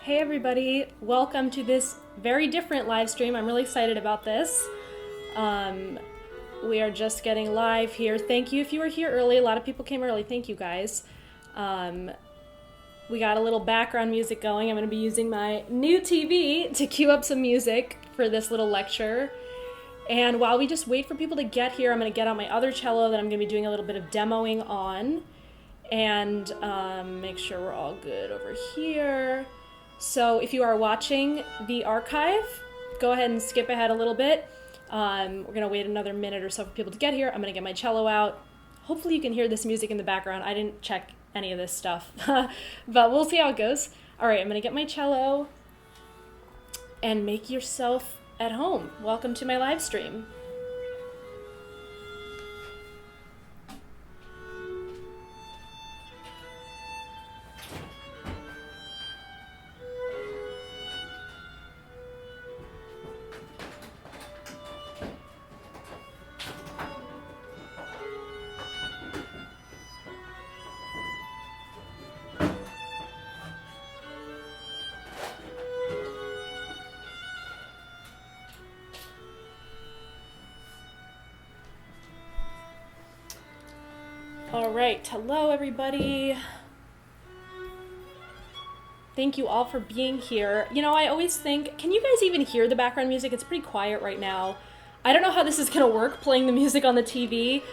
Hey everybody, welcome to this very different live stream. I'm really excited about this. We are just getting live here. Thank you if you were here early. A lot of people came early. Thank you guys. We got a little background music going. I'm going to be using my new TV to cue up some music for this little lecture. And while we just wait for people to get here, I'm going to get out my other cello that I'm going to be doing a little bit of demoing on. And make sure we're all good over here. So if you are watching the archive, go ahead and skip ahead a little bit. We're going to wait another minute or so for people to get here. I'm going to get my cello out. Hopefully you can hear this music in the background. I didn't check any of this stuff, but we'll see how it goes. All right, I'm going to get my cello and make yourself at home. Welcome to my live stream. All right, hello everybody. Thank you all for being here. You know, I always think, can you guys even hear the background music? It's pretty quiet right now. I don't know how this is gonna work, playing the music on the TV,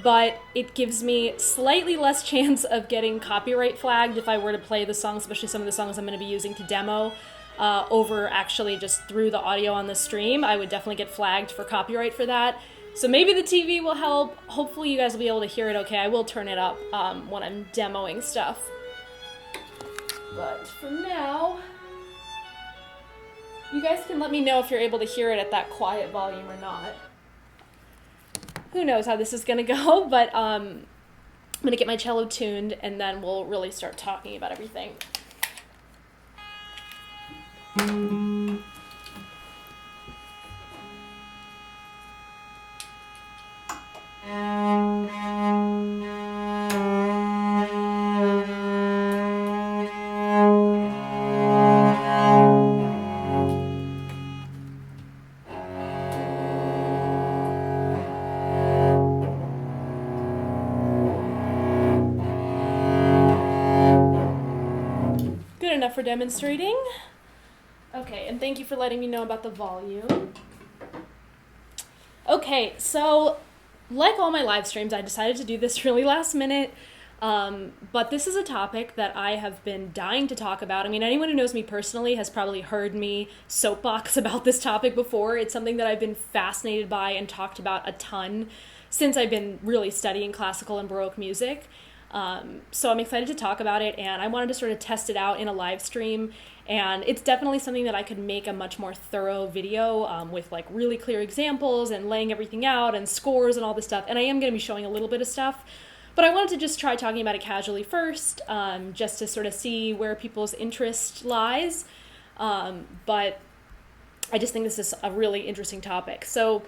but it gives me slightly less chance of getting copyright flagged if I were to play the songs, especially some of the songs I'm gonna be using to demo, over actually just through the audio on the stream. I would definitely get flagged for copyright for that. So maybe the TV will help. Hopefully you guys will be able to hear it okay. I will turn it up when I'm demoing stuff. But for now, you guys can let me know if you're able to hear it at that quiet volume or not. Who knows how this is gonna go, but I'm gonna get my cello tuned and then we'll really start talking about everything. Good enough for demonstrating. Okay, and thank you for letting me know about the volume. Okay, so like all my live streams, I decided to do this really last minute, but this is a topic that I have been dying to talk about. I mean, anyone who knows me personally has probably heard me soapbox about this topic before. It's something that I've been fascinated by and talked about a ton since I've been really studying classical and Baroque music. So I'm excited to talk about it, and I wanted to sort of test it out in a live stream, and it's definitely something that I could make a much more thorough video with like really clear examples and laying everything out and scores and all this stuff, and I am going to be showing a little bit of stuff, but I wanted to just try talking about it casually first, just to sort of see where people's interest lies, but I just think this is a really interesting topic. So,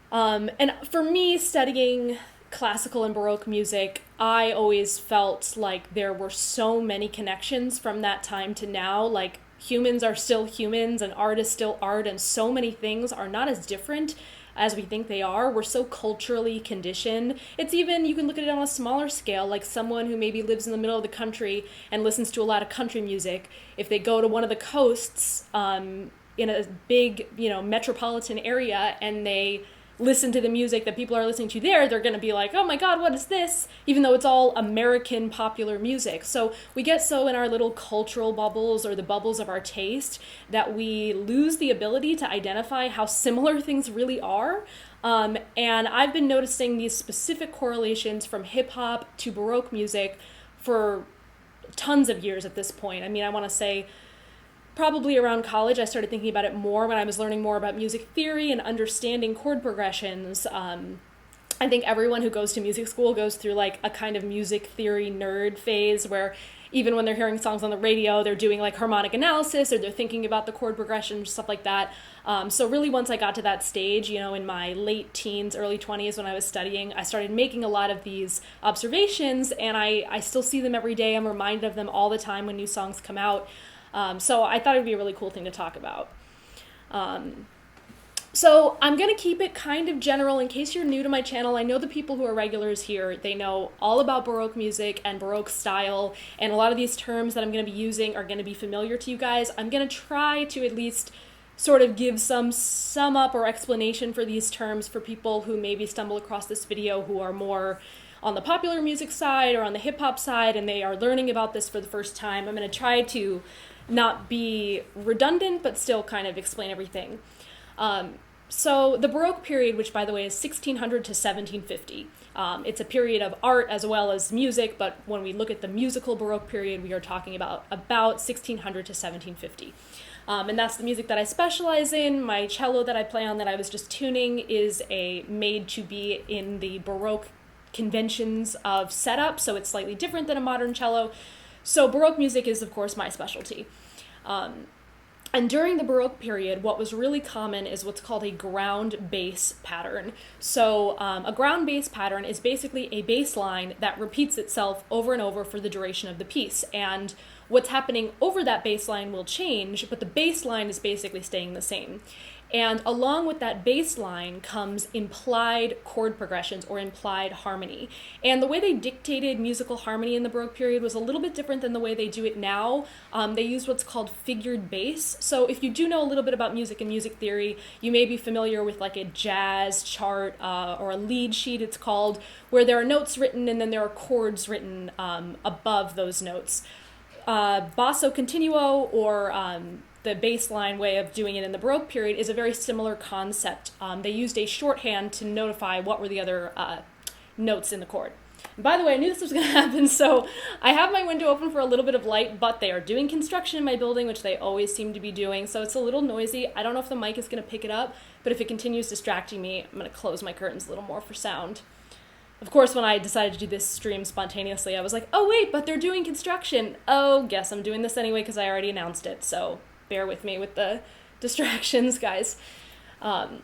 and for me, studying classical and Baroque music, I always felt like there were so many connections from that time to now. Like, humans are still humans and art is still art, and so many things are not as different as we think they are. We're so culturally conditioned. It's even, you can look at it on a smaller scale, like someone who maybe lives in the middle of the country and listens to a lot of country music. If they go to one of the coasts in a big, metropolitan area, and they listen to the music that people are listening to there, they're going to be like, oh my God, what is this? Even though it's all American popular music. So we get so in our little cultural bubbles or the bubbles of our taste that we lose the ability to identify how similar things really are. And I've been noticing these specific correlations from hip hop to Baroque music for tons of years at this point. I mean, I want to say probably around college, I started thinking about it more when I was learning more about music theory and understanding chord progressions. I think everyone who goes to music school goes through like a kind of music theory nerd phase where even when they're hearing songs on the radio, they're doing like harmonic analysis or they're thinking about the chord progression, stuff like that. So really once I got to that stage, in my late teens, early 20s when I was studying, I started making a lot of these observations, and I still see them every day. I'm reminded of them all the time when new songs come out. So I thought it would be a really cool thing to talk about. So I'm going to keep it kind of general in case you're new to my channel. I know the people who are regulars here, they know all about Baroque music and Baroque style, and a lot of these terms that I'm going to be using are going to be familiar to you guys. I'm going to try to at least sort of give some sum up or explanation for these terms for people who maybe stumble across this video who are more on the popular music side or on the hip hop side and they are learning about this for the first time. I'm going to try to not be redundant but still kind of explain everything. So the Baroque period, which by the way is 1600 to 1750, it's a period of art as well as music, but when we look at the musical Baroque period, we are talking about 1600 to 1750. And that's the music that I specialize in. My cello that I play on that I was just tuning is made to be in the Baroque conventions of setup, so it's slightly different than a modern cello. So Baroque music is, of course, my specialty. And during the Baroque period, what was really common is what's called a ground bass pattern. So a ground bass pattern is basically a bass line that repeats itself over and over for the duration of the piece. And what's happening over that bass line will change, but the bass line is basically staying the same. And along with that bass line comes implied chord progressions or implied harmony. And the way they dictated musical harmony in the Baroque period was a little bit different than the way they do it now. They used what's called figured bass. So if you do know a little bit about music and music theory, you may be familiar with like a jazz chart or a lead sheet, it's called, where there are notes written and then there are chords written above those notes. Basso continuo, or the bass line way of doing it in the Baroque period, is a very similar concept. They used a shorthand to notify what were the other notes in the chord. And by the way, I knew this was going to happen, so I have my window open for a little bit of light, but they are doing construction in my building, which they always seem to be doing, so it's a little noisy. I don't know if the mic is going to pick it up, but if it continues distracting me, I'm going to close my curtains a little more for sound. Of course, when I decided to do this stream spontaneously, I was like, oh wait, but they're doing construction. Oh, guess I'm doing this anyway because I already announced it, so bear with me with the distractions, guys. Ground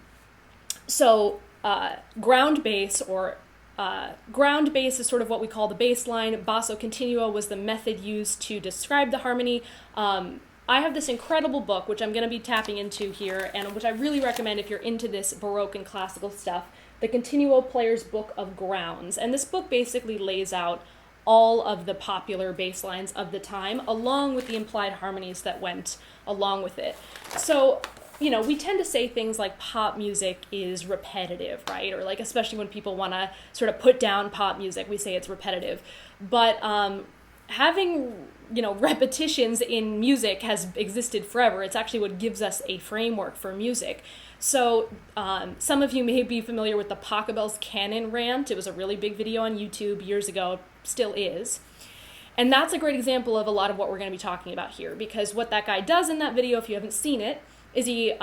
bass, or ground bass is sort of what we call the bass line. Basso continuo was the method used to describe the harmony. I have this incredible book, which I'm going to be tapping into here, and which I really recommend if you're into this Baroque and classical stuff, the Continuo Player's Book of Grounds. And this book basically lays out all of the popular bass lines of the time, along with the implied harmonies that went along with it. So, you know, we tend to say things like pop music is repetitive, right? Or like, especially when people want to sort of put down pop music, we say it's repetitive. But having, you know, repetitions in music has existed forever. It's actually what gives us a framework for music. So some of you may be familiar with the Pachelbel's canon rant. It was a really big video on YouTube years ago, still is. And that's a great example of a lot of what we're going to be talking about here, because what that guy does in that video, if you haven't seen it, is he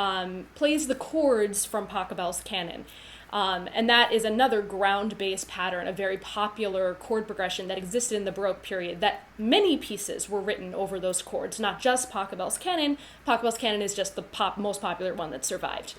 plays the chords from Pachelbel's canon. And that is another ground bass pattern, a very popular chord progression that existed in the Baroque period, that many pieces were written over those chords, not just Pachelbel's canon. Pachelbel's canon is just the most popular one that survived.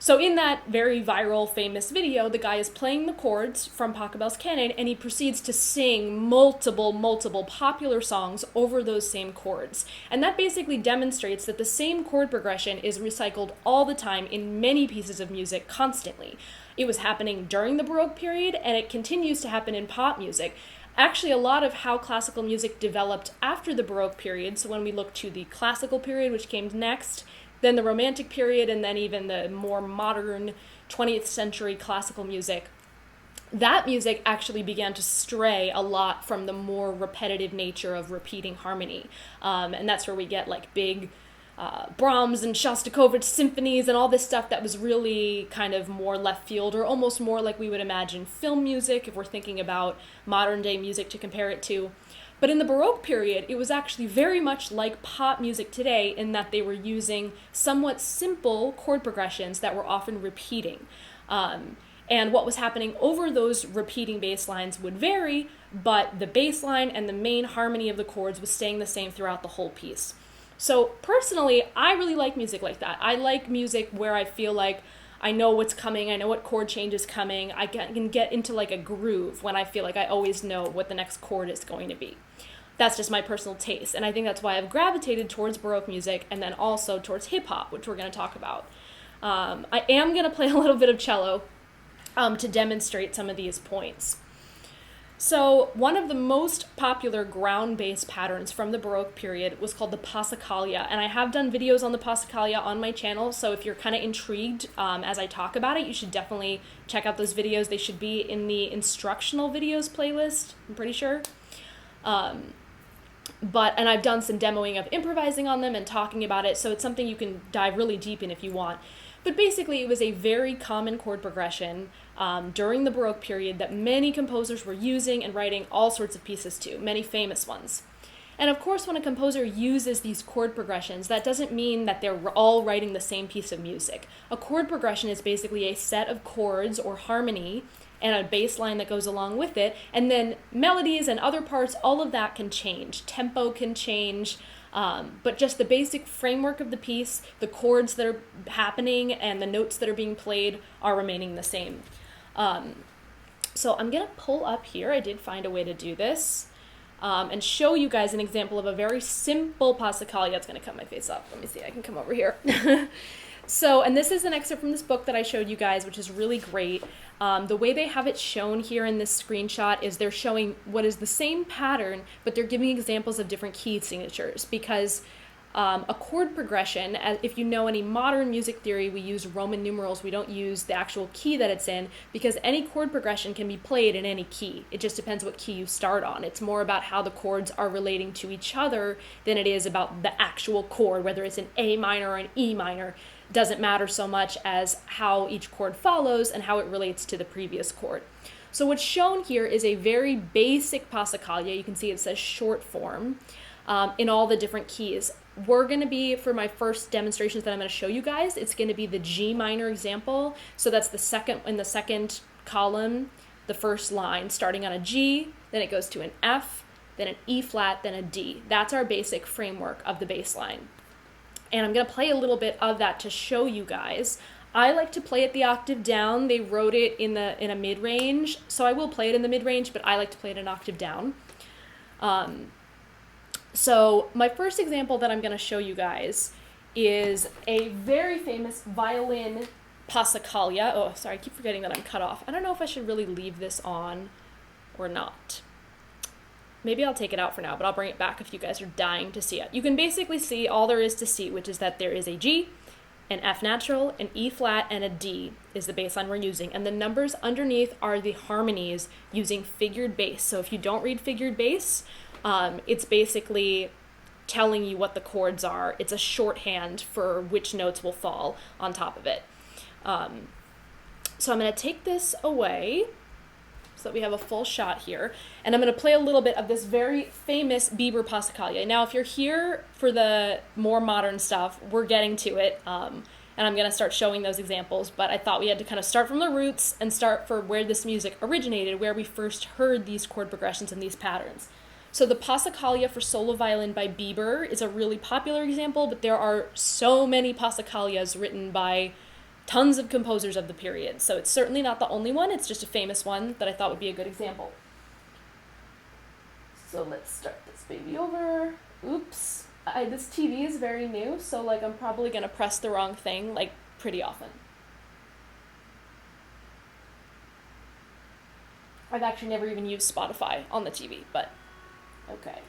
So in that very viral, famous video, the guy is playing the chords from Pachelbel's canon, and he proceeds to sing multiple popular songs over those same chords. And that basically demonstrates that the same chord progression is recycled all the time in many pieces of music constantly. It was happening during the Baroque period, and it continues to happen in pop music. Actually, a lot of how classical music developed after the Baroque period, so when we look to the classical period, which came next, then the Romantic period, and then even the more modern 20th century classical music, that music actually began to stray a lot from the more repetitive nature of repeating harmony. And that's where we get like big Brahms and Shostakovich symphonies and all this stuff that was really kind of more left field, or almost more like we would imagine film music if we're thinking about modern day music to compare it to. But in the Baroque period, it was actually very much like pop music today in that they were using somewhat simple chord progressions that were often repeating. And what was happening over those repeating bass lines would vary, but the bass line and the main harmony of the chords was staying the same throughout the whole piece. So personally, I really like music like that. I like music where I feel like I know what's coming, I know what chord change is coming, I can get into like a groove when I feel like I always know what the next chord is going to be. That's just my personal taste, and I think that's why I've gravitated towards Baroque music and then also towards hip-hop, which we're going to talk about. I am going to play a little bit of cello to demonstrate some of these points. So one of the most popular ground-based patterns from the Baroque period was called the Passacaglia, and I have done videos on the Passacaglia on my channel, so if you're kind of intrigued as I talk about it, you should definitely check out those videos. They should be in the instructional videos playlist, I'm pretty sure. And I've done some demoing of improvising on them and talking about it, so it's something you can dive really deep in if you want. But basically, it was a very common chord progression during the Baroque period that many composers were using and writing all sorts of pieces to, many famous ones. And of course, when a composer uses these chord progressions, that doesn't mean that they're all writing the same piece of music. A chord progression is basically a set of chords or harmony and a bass line that goes along with it, and then melodies and other parts, all of that can change. Tempo can change, but just the basic framework of the piece, the chords that are happening and the notes that are being played are remaining the same. So I'm going to pull up here, I did find a way to do this, and show you guys an example of a very simple Passacaglia. It's going to cut my face off. Let me see, I can come over here. So, and this is an excerpt from this book that I showed you guys, which is really great. The way they have it shown here in this screenshot is they're showing what is the same pattern, but they're giving examples of different key signatures, because a chord progression, if you know any modern music theory, we use Roman numerals. We don't use the actual key that it's in, because any chord progression can be played in any key. It just depends what key you start on. It's more about how the chords are relating to each other than it is about the actual chord, whether it's an A minor or an E minor. Doesn't matter so much as how each chord follows and how it relates to the previous chord. So what's shown here is a very basic Passacaglia. You can see it says short form in all the different keys. We're going to be, for my first demonstrations that I'm going to show you guys, it's going to be the G minor example. So that's the second, in the second column, the first line, starting on a G, then it goes to an F, then an E flat, then a D. That's our basic framework of the bass line. And I'm going to play a little bit of that to show you guys. I like to play it the octave down. They wrote it in a mid-range, so I will play it in the mid-range, but I like to play it an octave down. So my first example that I'm going to show you guys is a very famous violin Passacaglia. Oh, sorry, I keep forgetting that I'm cut off. I don't know if I should really leave this on or not. Maybe I'll take it out for now, but I'll bring it back if you guys are dying to see it. You can basically see all there is to see, which is that there is a G, an F natural, an E flat, and a D is the bass line we're using. And the numbers underneath are the harmonies using figured bass. So if you don't read figured bass, it's basically telling you what the chords are. It's a shorthand for which notes will fall on top of it. So I'm going to take this away so that we have a full shot here. And I'm going to play a little bit of this very famous Bieber Passacaglia. Now, if you're here for the more modern stuff, we're getting to it, and I'm going to start showing those examples, but I thought we had to kind of start from the roots and start for where this music originated, where we first heard these chord progressions and these patterns. So the Passacaglia for solo violin by Bieber is a really popular example, but there are so many Passacaglias written by tons of composers of the period. So it's certainly not the only one, it's just a famous one that I thought would be a good example. So let's start this baby over. Oops. This TV is very new, so like I'm probably gonna press the wrong thing like pretty often. I've actually never even used Spotify on the TV, but okay.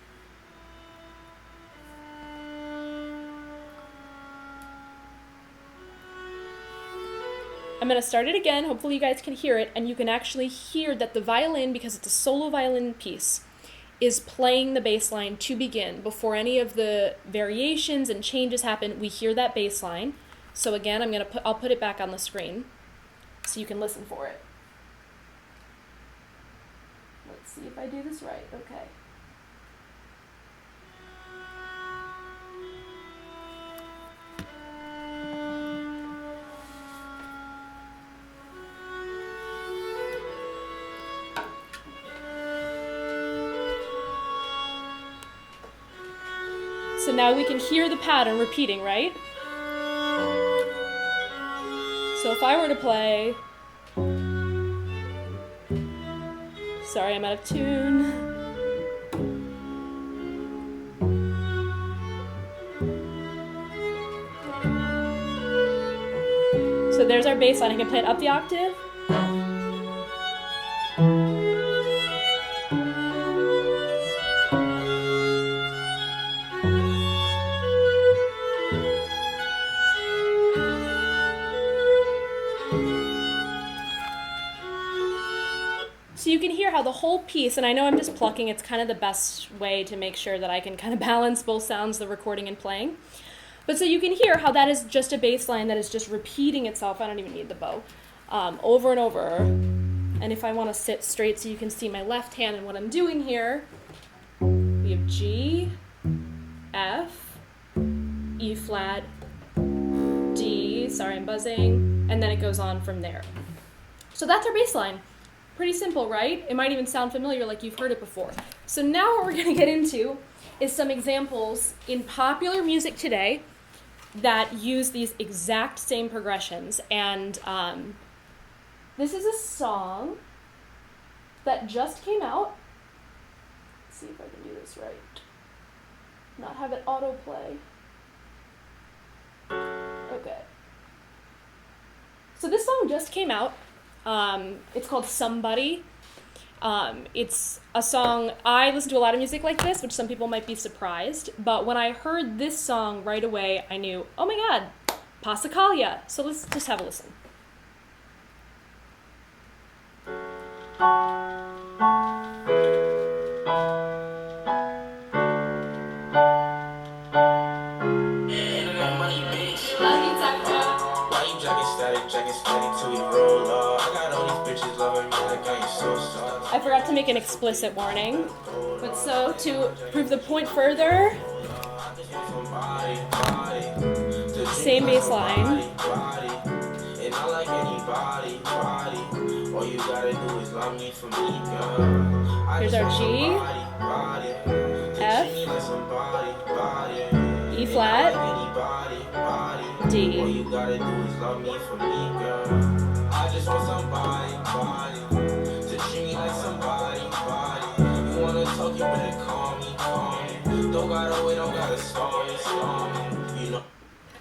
I'm going to start it again, hopefully you guys can hear it, and you can actually hear that the violin, because it's a solo violin piece, is playing the bass line to begin. Before any of the variations and changes happen, we hear that bass line. So again, I'll put it back on the screen so you can listen for it. Let's see if I do this right. Okay. So now we can hear the pattern repeating, right? So if I were to play, sorry, I'm out of tune. there's our bass line. I can play it up the octave. So you can hear how the whole piece, and I know I'm just plucking, it's kind of the best way to make sure that I can kind of balance both sounds, the recording and playing. But so you can hear how that is just a bass line that is just repeating itself, I don't even need the bow, over and over. And if I want to sit straight so you can see my left hand and what I'm doing here, we have G, F, E flat, D, sorry I'm buzzing, and then it goes on from there. So that's our bass line. Pretty simple, right? It might even sound familiar like you've heard it before. So now what we're going to get into is some examples in popular music today that use these exact same progressions. And this is a song that just came out. Let's see if I can do this right. Not have it autoplay. Okay. So this song just came out. It's called Somebody. It's a song, I listen to a lot of music like this, which some people might be surprised, but when I heard this song right away, I knew, oh my god, Passacaglia. So let's just have a listen. I forgot to make an explicit warning, but so to prove the point further, same bass line. Here's our G, F, E flat, D.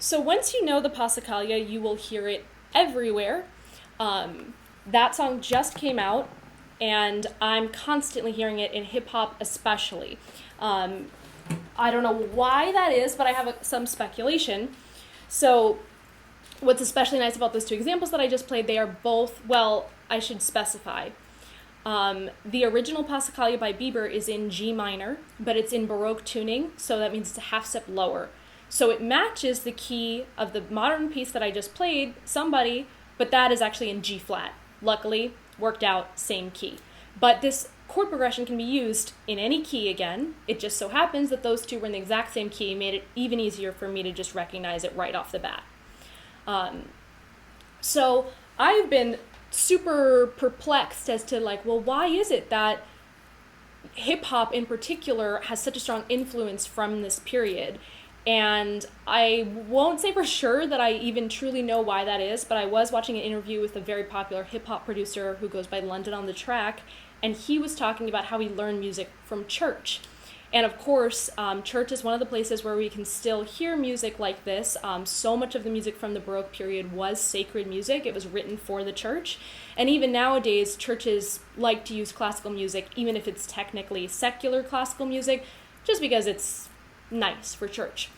So once you know the Passacaglia, you will hear it everywhere. That song just came out, and I'm constantly hearing it in hip-hop especially. I don't know why that is, but I have some speculation. So what's especially nice about those two examples that I just played, they are both, well, I should specify. The original Passacaglia by Bieber is in G minor, but it's in Baroque tuning, so that means it's a half step lower. So it matches the key of the modern piece that I just played, Somebody, but that is actually in G flat. Luckily, worked out, same key. But this chord progression can be used in any key again. It just so happens that those two were in the exact same key, made it even easier for me to just recognize it right off the bat. So I've been super perplexed as to well, why is it that hip hop in particular has such a strong influence from this period? And I won't say for sure that I even truly know why that is, but I was watching an interview with a very popular hip hop producer who goes by London on the Track, and he was talking about how he learned music from church. And of course, church is one of the places where we can still hear music like this. So much of the music from the Baroque period was sacred music. It was written for the church. And even nowadays, churches like to use classical music, even if it's technically secular classical music, just because it's nice for church.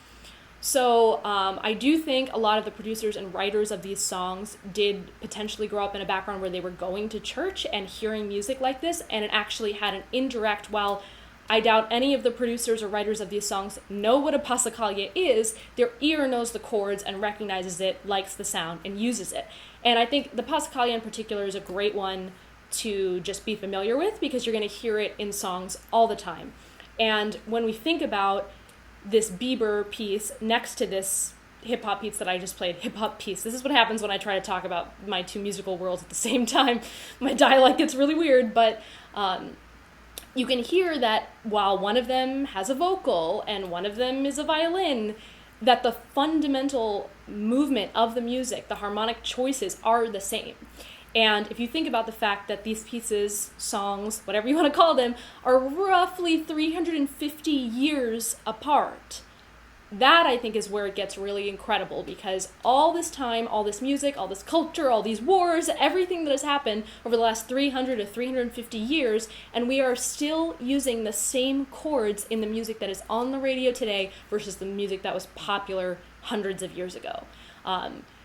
So I do think a lot of the producers and writers of these songs did potentially grow up in a background where they were going to church and hearing music like this, and it actually had an indirect, while I doubt any of the producers or writers of these songs know what a Passacaglia is, their ear knows the chords and recognizes it, likes the sound, and uses it. And I think the Passacaglia in particular is a great one to just be familiar with, because you're going to hear it in songs all the time. And when we think about this Bieber piece next to this hip-hop piece that I just played, hip-hop piece. This is what happens when I try to talk about my two musical worlds at the same time. My dialect gets really weird, but you can hear that while one of them has a vocal and one of them is a violin, that the fundamental movement of the music, the harmonic choices are the same. And if you think about the fact that these pieces, songs, whatever you want to call them, are roughly 350 years apart, that I think is where it gets really incredible, because all this time, all this music, all this culture, all these wars, everything that has happened over the last 300 to 350 years, and we are still using the same chords in the music that is on the radio today versus the music that was popular hundreds of years ago.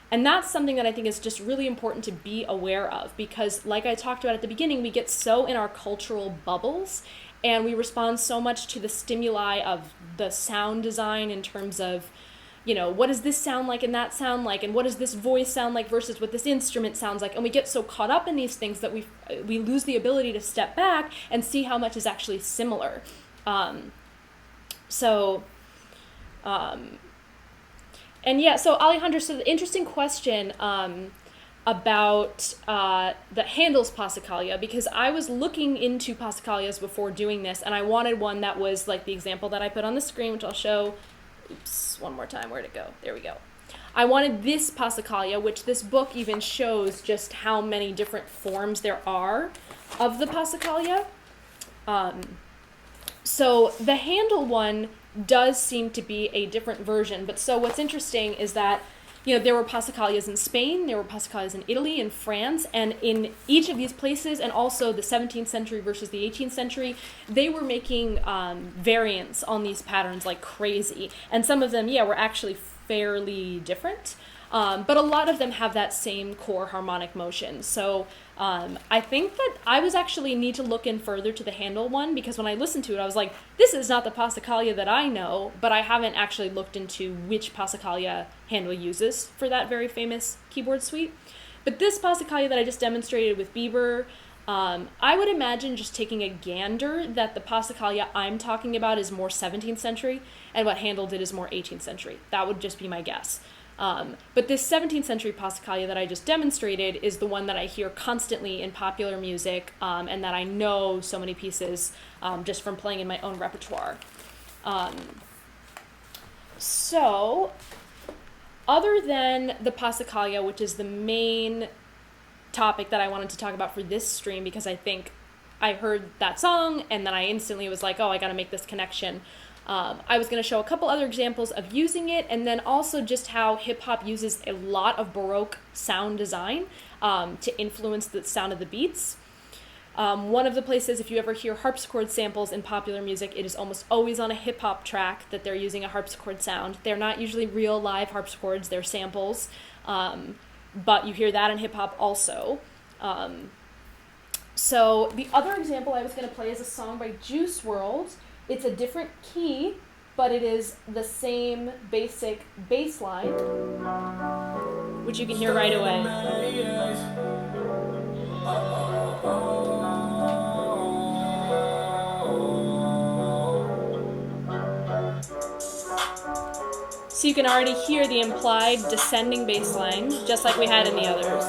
And that's something that I think is just really important to be aware of, because like I talked about at the beginning, we get so in our cultural bubbles and we respond so much to the stimuli of the sound design in terms of, what does this sound like and that sound like, and what does this voice sound like versus what this instrument sounds like. And we get so caught up in these things that we lose the ability to step back and see how much is actually similar. So Alejandro, so the interesting question about the Handel's Passacaglia, because I was looking into Passacaglias before doing this, and I wanted one that was like the example that I put on the screen, which I'll show. Oops, one more time. Where'd it go? There we go. I wanted this Passacaglia, which this book even shows just how many different forms there are of the Passacaglia. So the Handel one does seem to be a different version, but so what's interesting is that there were Passacaglias in Spain, there were Passacaglias in Italy, in France, and in each of these places, and also the 17th century versus the 18th century, they were making variants on these patterns like crazy, and some of them, were actually fairly different, but a lot of them have that same core harmonic motion. So I think that I was actually need to look in further to the Handel one, because when I listened to it, I was like, this is not the Passacaglia that I know, but I haven't actually looked into which Passacaglia Handel uses for that very famous keyboard suite. But this Passacaglia that I just demonstrated with Bieber, I would imagine, just taking a gander, that the Passacaglia I'm talking about is more 17th century, and what Handel did is more 18th century. That would just be my guess. But this 17th century Passacaglia that I just demonstrated is the one that I hear constantly in popular music, and that I know so many pieces just from playing in my own repertoire. So, other than the Passacaglia, which is the main topic that I wanted to talk about for this stream, because I think I heard that song and then I instantly was like, oh, I gotta make this connection. I was going to show a couple other examples of using it, and then also just how hip-hop uses a lot of Baroque sound design to influence the sound of the beats. One of the places, if you ever hear harpsichord samples in popular music, it is almost always on a hip-hop track that they're using a harpsichord sound. They're not usually real live harpsichords, they're samples, but you hear that in hip-hop also. So the other example I was going to play is a song by Juice WRLD. It's a different key, but it is the same basic bass line, which you can hear right away. So you can already hear the implied descending bass line, just like we had in the others.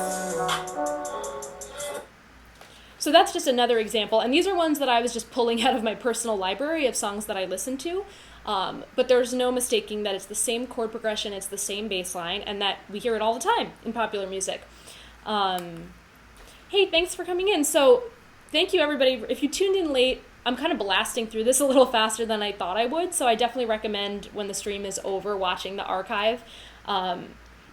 So that's just another example, and these are ones that I was just pulling out of my personal library of songs that I listen to, but there's no mistaking that it's the same chord progression, it's the same bass line, and that we hear it all the time in popular music. Hey, thanks for coming in. So thank you, everybody. If you tuned in late, I'm kind of blasting through this a little faster than I thought I would, so I definitely recommend when the stream is over watching the archive.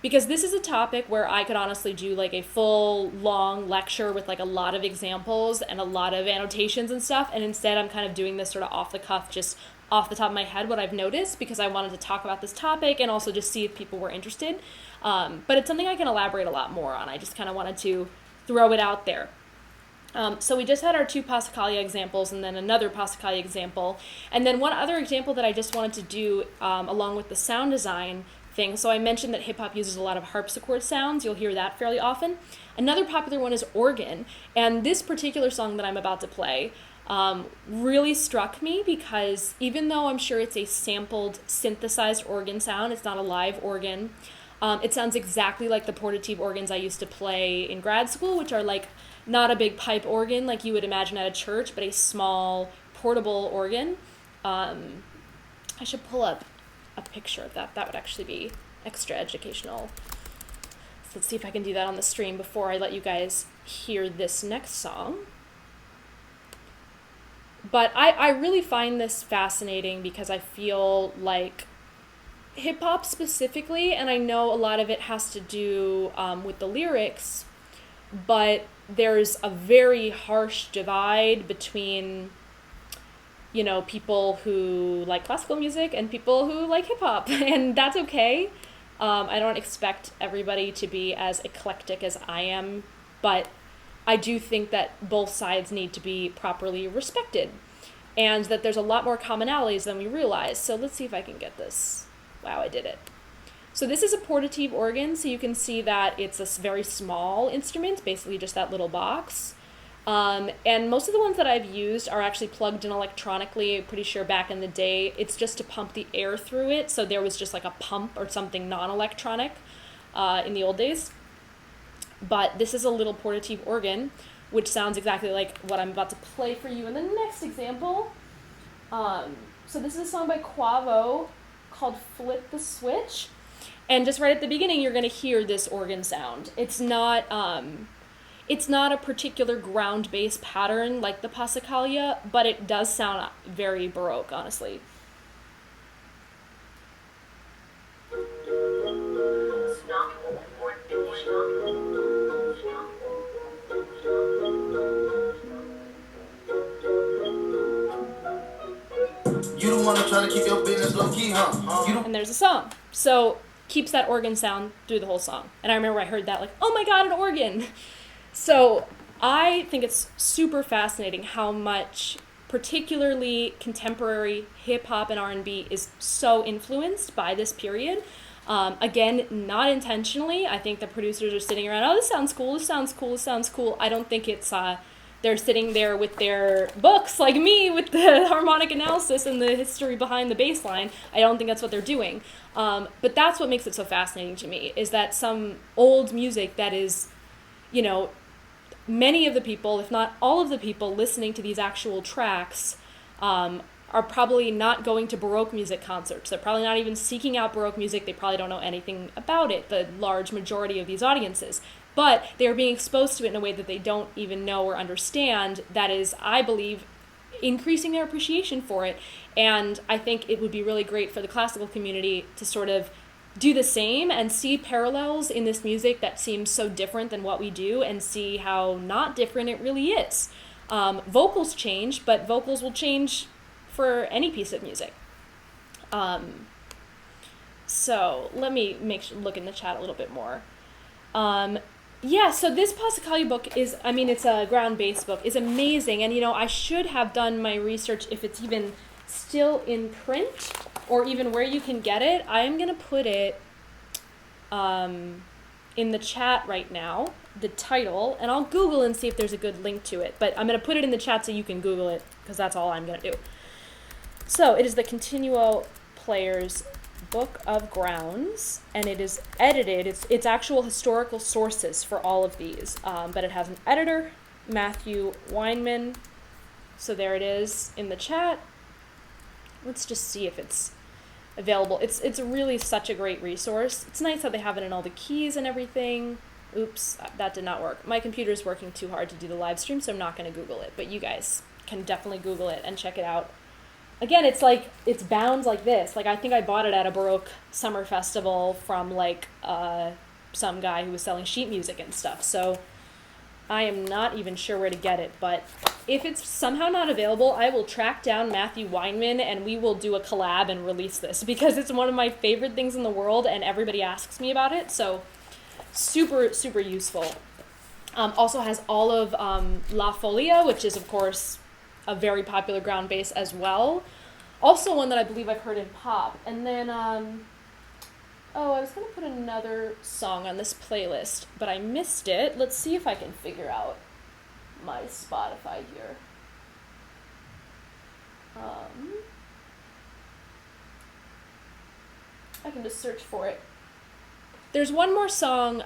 Because this is a topic where I could honestly do like a full long lecture with like a lot of examples and a lot of annotations and stuff, and instead I'm kind of doing this sort of off the cuff, just off the top of my head what I've noticed, because I wanted to talk about this topic and also just see if people were interested. But it's something I can elaborate a lot more on. I just kind of wanted to throw it out there. So we just had our two Passacaglia examples and then another Passacaglia example. And then one other example that I just wanted to do along with the sound design thing. So I mentioned that hip-hop uses a lot of harpsichord sounds. You'll hear that fairly often. Another popular one is organ. And this particular song that I'm about to play really struck me, because even though I'm sure it's a sampled, synthesized organ sound, it's not a live organ, it sounds exactly like the portative organs I used to play in grad school, which are like not a big pipe organ like you would imagine at a church, but a small portable organ. I should pull up a picture of that. That would actually be extra educational. So let's see if I can do that on the stream before I let you guys hear this next song. But I really find this fascinating, because I feel like hip hop specifically, and I know a lot of it has to do with the lyrics, but there's a very harsh divide between, people who like classical music and people who like hip hop, and that's okay. I don't expect everybody to be as eclectic as I am, but I do think that both sides need to be properly respected, and that there's a lot more commonalities than we realize. So let's see if I can get this. Wow, I did it. So this is a portative organ, so you can see that it's a very small instrument, basically just that little box. And most of the ones that I've used are actually plugged in electronically. I'm pretty sure back in the day, it's just to pump the air through it, so there was just like a pump or something non-electronic in the old days. But this is a little portative organ, which sounds exactly like what I'm about to play for you in the next example. So this is a song by Quavo called Flip the Switch. And just right at the beginning, you're going to hear this organ sound. It's not a particular ground bass pattern like the Passacaglia, but it does sound very Baroque, honestly. You the one that's trying to keep your business low key, huh? And there's a song. So keeps that organ sound through the whole song. And I remember I heard that like, oh my god, an organ. So I think it's super fascinating how much particularly contemporary hip hop and R&B is so influenced by this period. Again, not intentionally. I think the producers are sitting around, oh, this sounds cool, this sounds cool, this sounds cool. I don't think it's they're sitting there with their books, like me, with the harmonic analysis and the history behind the bass line. I don't think that's what they're doing. But that's what makes it so fascinating to me, is that some old music that is, many of the people, if not all of the people listening to these actual tracks, are probably not going to Baroque music concerts. They're probably not even seeking out Baroque music. They probably don't know anything about it, the large majority of these audiences. But they're being exposed to it in a way that they don't even know or understand. That is, I believe, increasing their appreciation for it. And I think it would be really great for the classical community to sort of do the same and see parallels in this music that seems so different than what we do, and see how not different it really is. Vocals change, but vocals will change for any piece of music. So let me look in the chat a little bit more. Yeah, so this Passacaglia book is, it's a ground bass book, is amazing. And, I should have done my research if it's even still in print or even where you can get it. I'm going to put it in the chat right now, the title, and I'll Google and see if there's a good link to it. But I'm going to put it in the chat so you can Google it, because that's all I'm going to do. So it is the Continuo Player's Book of Grounds, and it is edited. It's actual historical sources for all of these, but it has an editor, Matthew Weinman. So there it is in the chat. Let's just see if it's available. It's really such a great resource. It's nice that they have it in all the keys and everything. Oops, that did not work. My computer's working too hard to do the live stream, so I'm not going to Google it, but you guys can definitely Google it and check it out. Again, it's bound like this. Like, I think I bought it at a Baroque summer festival from some guy who was selling sheet music and stuff. So I am not even sure where to get it, but if it's somehow not available, I will track down Matthew Weinman and we will do a collab and release this, because it's one of my favorite things in the world and everybody asks me about it. So super, super useful. Also has all of La Folia, which is, of course, a very popular ground bass as well. Also one that I believe I've heard in pop. And then, I was going to put another song on this playlist, but I missed it. Let's see if I can figure out my Spotify here. I can just search for it. There's one more song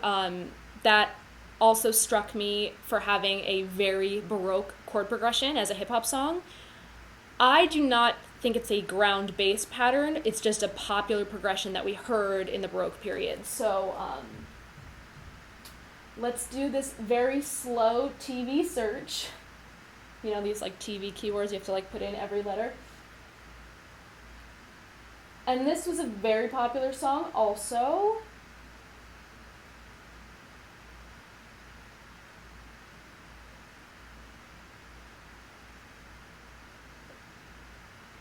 that also struck me for having a very Baroque chord progression as a hip-hop song. I do not think it's a ground bass pattern. It's just a popular progression that we heard in the Baroque period. So let's do this very slow TV search. These TV keywords, you have to put in every letter. And this was a very popular song also.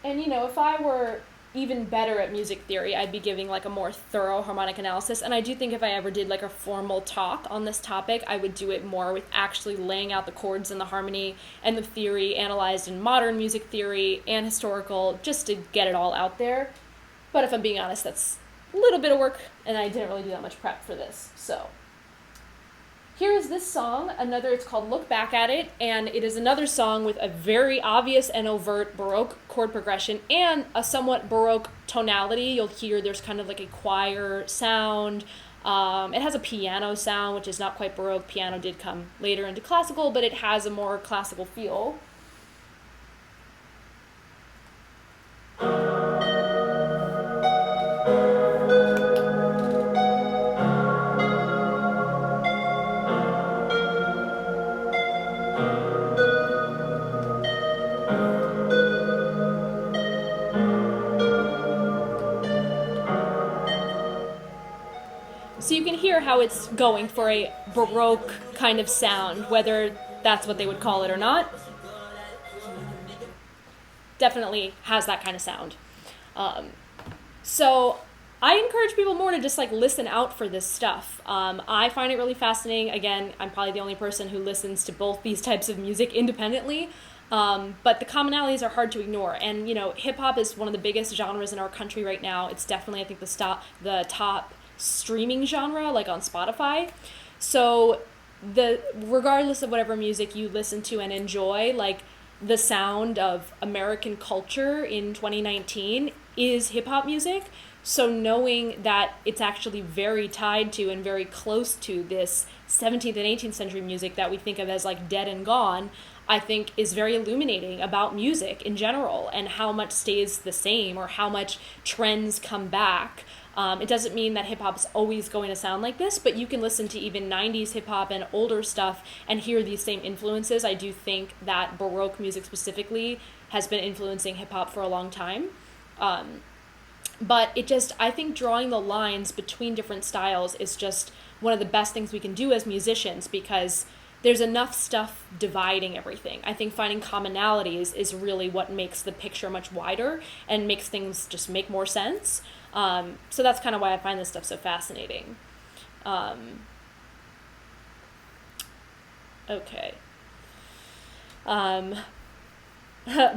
And you know, if I were even better at music theory, I'd be giving like a more thorough harmonic analysis. And I do think if I ever did like a formal talk on this topic, I would do it more with actually laying out the chords and the harmony and the theory analyzed in modern music theory and historical, just to get it all out there. But if I'm being honest, that's a little bit of work, and I didn't really do that much prep for this. So here is this song, it's called Look Back at It, and it is another song with a very obvious and overt Baroque chord progression and a somewhat Baroque tonality. You'll hear there's kind of like a choir sound. It has a piano sound, which is not quite Baroque. Piano did come later into classical, but it has a more classical feel. So you can hear how it's going for a Baroque kind of sound, whether that's what they would call it or not. Definitely has that kind of sound. So I encourage people more to just like listen out for this stuff. I find it really fascinating. Again, I'm probably the only person who listens to both these types of music independently. But the commonalities are hard to ignore. And, you know, hip hop is one of the biggest genres in our country right now. It's definitely, I think, the top streaming genre, like on Spotify. So regardless of whatever music you listen to and enjoy, like the sound of American culture in 2019 is hip hop music. So knowing that it's actually very tied to and very close to this 17th and 18th century music that we think of as like dead and gone, I think is very illuminating about music in general and how much stays the same or how much trends come back. It doesn't mean that hip hop is always going to sound like this, but you can listen to even 90s hip hop and older stuff and hear these same influences. I do think that Baroque music specifically has been influencing hip hop for a long time. But I think drawing the lines between different styles is just one of the best things we can do as musicians, because there's enough stuff dividing everything. I think finding commonalities is really what makes the picture much wider and makes things just make more sense. So that's kind of why I find this stuff so fascinating. Okay.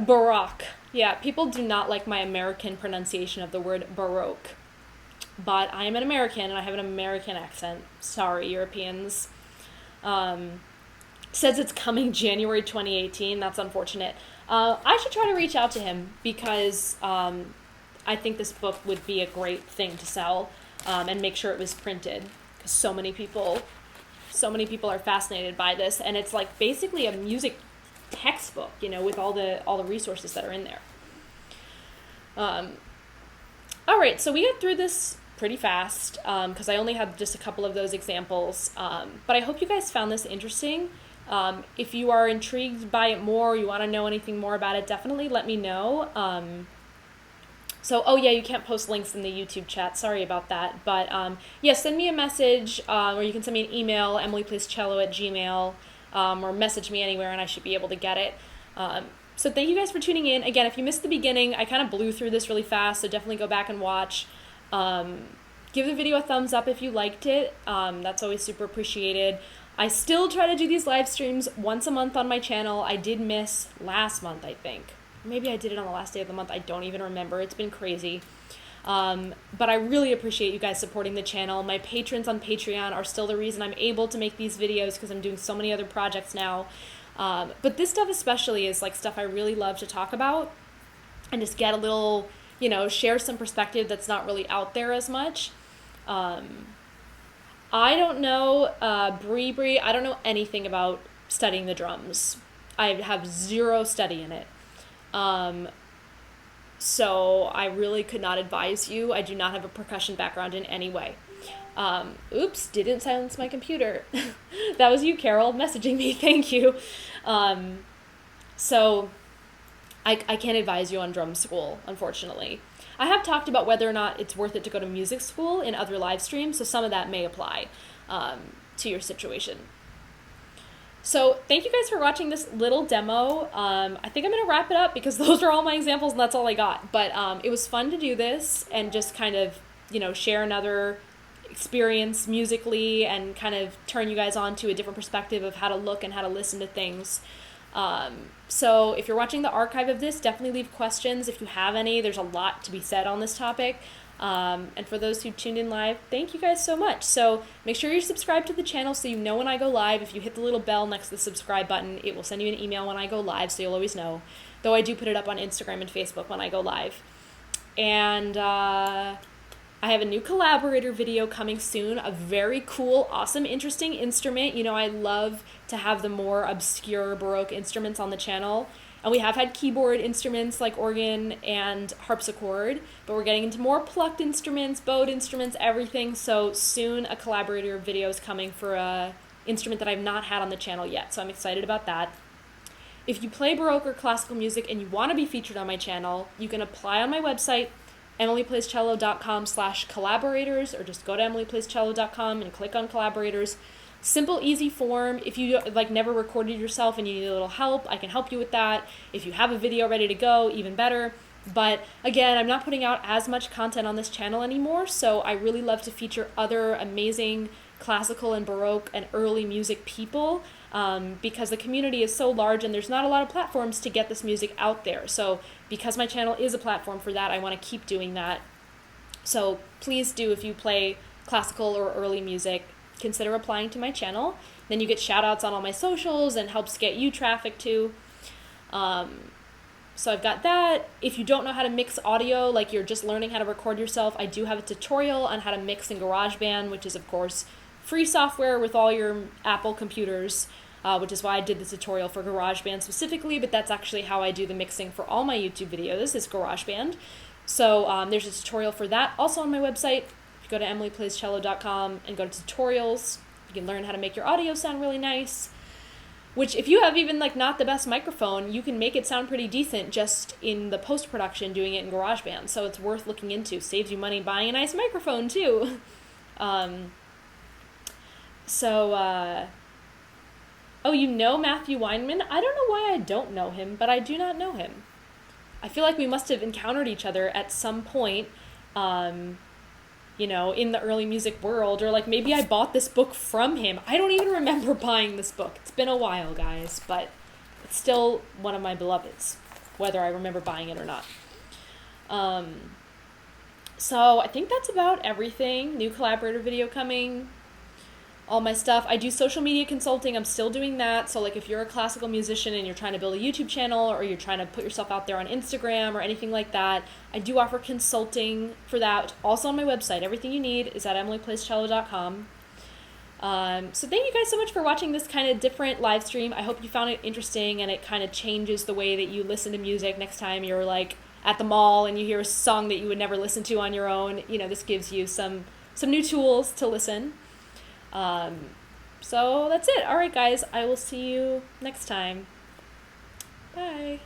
Baroque. Yeah, people do not like my American pronunciation of the word Baroque. But I am an American and I have an American accent. Sorry, Europeans. Says it's coming January 2018. That's unfortunate. I should try to reach out to him because I think this book would be a great thing to sell and make sure it was printed. Because so many people are fascinated by this, and it's like basically a music textbook, you know, with all the resources that are in there. All right, so we got through this pretty fast because I only had just a couple of those examples. But I hope you guys found this interesting. If you are intrigued by it more, you want to know anything more about it, definitely let me know. You can't post links in the YouTube chat. Sorry about that. But send me a message or you can send me an email, emilyplayscello@gmail.com, or message me anywhere and I should be able to get it. So thank you guys for tuning in. Again, if you missed the beginning, I kind of blew through this really fast, so definitely go back and watch. Give the video a thumbs up if you liked it. That's always super appreciated. I still try to do these live streams once a month on my channel. I did miss last month, I think. Maybe I did it on the last day of the month. I don't even remember. It's been crazy. But I really appreciate you guys supporting the channel. My patrons on Patreon are still the reason I'm able to make these videos because I'm doing so many other projects now. But this stuff especially is like stuff I really love to talk about and just get a little, share some perspective that's not really out there as much. I don't know, Bree, I don't know anything about studying the drums. I have zero study in it. So I really could not advise you. I do not have a percussion background in any way. Oops, didn't silence my computer. That was you, Carol, messaging me. Thank you. So I can't advise you on drum school, unfortunately. I have talked about whether or not it's worth it to go to music school in other live streams, so some of that may apply to your situation. So thank you guys for watching this little demo. I think I'm going to wrap it up because those are all my examples and that's all I got. But it was fun to do this and just kind of, share another experience musically and kind of turn you guys on to a different perspective of how to look and how to listen to things. So if you're watching the archive of this, definitely leave questions if you have any. There's a lot to be said on this topic. And for those who tuned in live, thank you guys so much. So make sure you're subscribed to the channel so you know when I go live. If you hit the little bell next to the subscribe button, it will send you an email when I go live, so you'll always know. Though I do put it up on Instagram and Facebook when I go live. And I have a new collaborator video coming soon, a very cool, awesome, interesting instrument. I love to have the more obscure Baroque instruments on the channel. And we have had keyboard instruments like organ and harpsichord, but we're getting into more plucked instruments, bowed instruments, everything. So soon a collaborator video is coming for a instrument that I've not had on the channel yet. So I'm excited about that. If you play Baroque or classical music and you want to be featured on my channel, you can apply on my website, emilyplayscello.com/collaborators, or just go to emilyplayscello.com and click on collaborators. Simple, easy form. If you never recorded yourself and you need a little help, I can help you with that. If you have a video ready to go, even better. But again, I'm not putting out as much content on this channel anymore, so I really love to feature other amazing classical and Baroque and early music people because the community is so large and there's not a lot of platforms to get this music out there. So because my channel is a platform for that, I want to keep doing that. So please do, if you play classical or early music, consider applying to my channel. Then you get shout outs on all my socials and helps get you traffic too. So I've got that. If you don't know how to mix audio, like you're just learning how to record yourself, I do have a tutorial on how to mix in GarageBand, which is of course free software with all your Apple computers, which is why I did the tutorial for GarageBand specifically, but that's actually how I do the mixing for all my YouTube videos is GarageBand. So there's a tutorial for that also on my website. Go to emilyplayscello.com and go to tutorials. You can learn how to make your audio sound really nice, which if you have even not the best microphone, you can make it sound pretty decent just in the post-production doing it in GarageBand. So it's worth looking into. Saves you money buying a nice microphone too. Matthew Weinman? I don't know why I don't know him, but I do not know him. I feel like we must have encountered each other at some point, in the early music world, or maybe I bought this book from him. I don't even remember buying this book. It's been a while, guys, but it's still one of my beloveds, whether I remember buying it or not. So I think that's about everything. New collaborator video coming. All my stuff. I do social media consulting. I'm still doing that. So if you're a classical musician and you're trying to build a YouTube channel or you're trying to put yourself out there on Instagram or anything like that, I do offer consulting for that. Also on my website. Everything you need is at emilyplayscello.com. So thank you guys so much for watching this kind of different live stream. I hope you found it interesting and it kind of changes the way that you listen to music next time you're at the mall and you hear a song that you would never listen to on your own. This gives you some new tools to listen. So that's it. All right, guys, I will see you next time. Bye.